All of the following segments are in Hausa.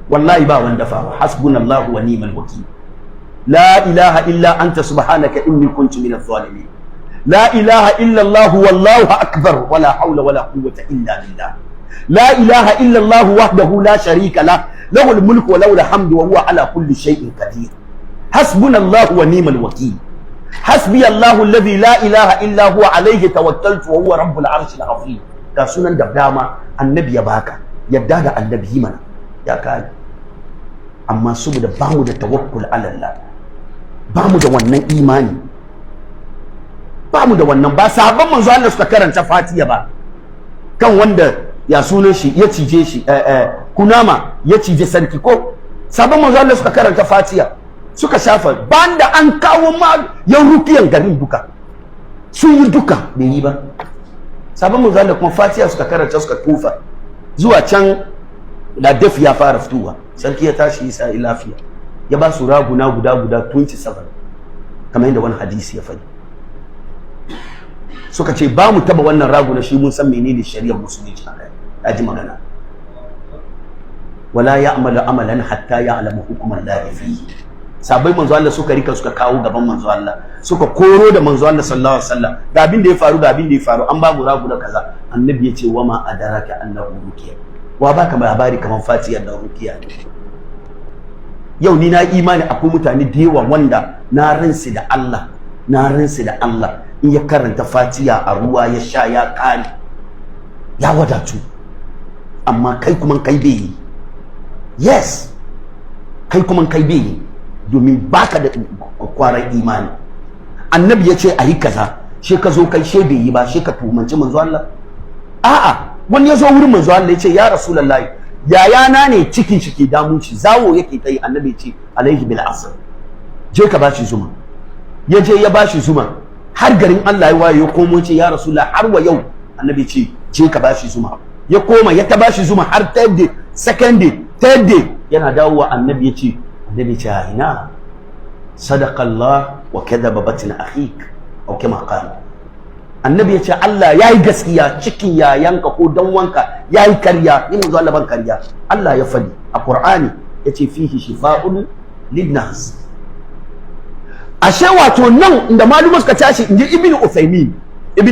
wallahi ba wanda fa hasbunallahu wa ni'mal wakil. La ilaha illa anta subhanaka inni kuntu minadh zalimin. La ilaha illa Allah wallahu akbar wala hawla wala quwwata illa billah. La ilaha illa Allah wahdahu la sharika lah lahul mulku wa lahul hamdu wa huwa ala kulli shay'in qadir. Hasbunallahu wa ni'mal wakil. Hasbi Allahu alladhi la ilaha illa huwa alayhi tawakkaltu wa huwa rabbul arshil azim. Ga sunan da dama annabi ya baka yadda da annabi mana ya kai, amma saboda bamu da tawakkul ala Allah, bamu da wannan imani, bamu da wannan. Ba sahabban manzo Allah suka karanta Fatiha ba kan wanda ya sunan shi ya cije shi kunama ya cije sarki ko sahabban manzo Allah suka karanta Fatiha suka shafa banda an kawo ma yan rukiyan garin duka sun yi duka bai yi ba. Sabon manzo Allah kuma Fatiha suka karanta suka tufa zuwa can da dafi ya fara fituwa, sarki ya tashi isa lafiya ya ba su raguna guda 27 kamar yadda wani hadisi ya faɗi. Suka ce ba mu taba wannan raguna shi mun san menene shari'ar musulunci akai. Ya ji magana wala ya'malu amalan hatta ya'lamu hukman la fihi. Sabai manzo Allah suka rika suka kawo gaban manzo Allah suka koro da manzo Allah sallallahu alaihi wasallam ga abin da ya faru an ba mu ragu da kaza. Annabi ya ce wa ma adaraka annahu rukiya, wa baka labari kaman Fatiha da rukiya. Yau ni na imani akwai mutane da yawa wanda na ransu da Allah in ya karanta Fatiha a ruwa ya sha ya kare ya wadatu, amma kai kuma kai bai yi. Yes, kai kuma kai bai yi domin baka da kwaran imani. Annabi ya ce a yi kaza she ka zo kai she bai yi ba she ka tuhumanci manzo Allah. A'a, wani ya zo wurin manzo Allah ya ce ya rasulullahi yayana ne cikin shi ke damun shi zawo yake tai. Annabi ya ce alaihi bil asr, je ka bashi zuma. Ya je ya bashi zuma har garin Allah ya waye ya komo ce ya rasulullahi har wa yau. Annabi ya ce je ka bashi zuma. Ya koma ya ta bashi zuma har third day, second day, third day yana dawowa. Annabi ya ce ina sadaqa Allah wa kadhaba batna akhik aw kama qala. Annabi ya ce Allah yayi gaskiya cikin yayanka ko dan wanka yayi karya. Ni manzo Allah ban karya. Allah ya fadi a Qur'ani yace fihi shifa'un linnas. Ashe wato nan inda maluma suka tashi inji Ibn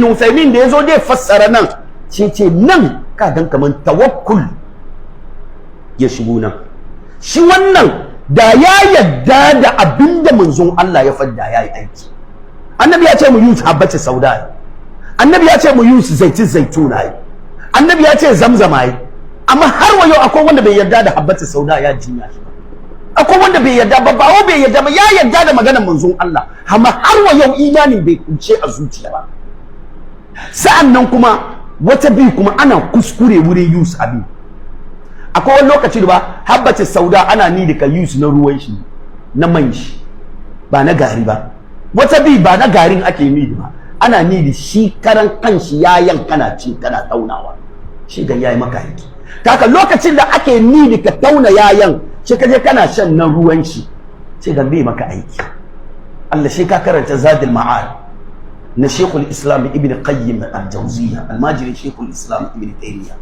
Uthaymin da yazo dai fassara nan ce nan ka dan kaman tawakkul ya shigo nan. Shi wannan da ya yadda da abinda manzon Allah ya fadda yayi aiki. Annabi ya ce mu yi habbati sauda, annabi ya ce mu yi zaituna, annabi ya ce zamzama yi. Amma har wa yau akwai wanda bai yarda da habbati sauda ya jinya shi ba. Akwai wanda bai yarda ba bai yarda ba, ya yarda da maganar manzon Allah amma har wa yau imani bai kunce a zuciya ba. Sa'annan kuma wata bi kuma ana kuskure wurin use abin. Akwai wani lokaci da ba habbati sauda ana ni da ka use na ruwan shi na man shi ba na gari ba. Wata bi ba na garin ake ni ba, ana ni da shi karan kanshi yayan kana ci kana taunawa shi ga yayi maka aiki. Kaka lokacin da ake ni da ka tauna yayan shi kaje kana shan na ruwan shi sai ga bai maka aiki. Allah shi ka karanta Zadul Ma'ad na Sheikhul Islam Ibn Qayyim al-Jawziyya, almajiri Sheikhul Islam Ibn Taymiyyah.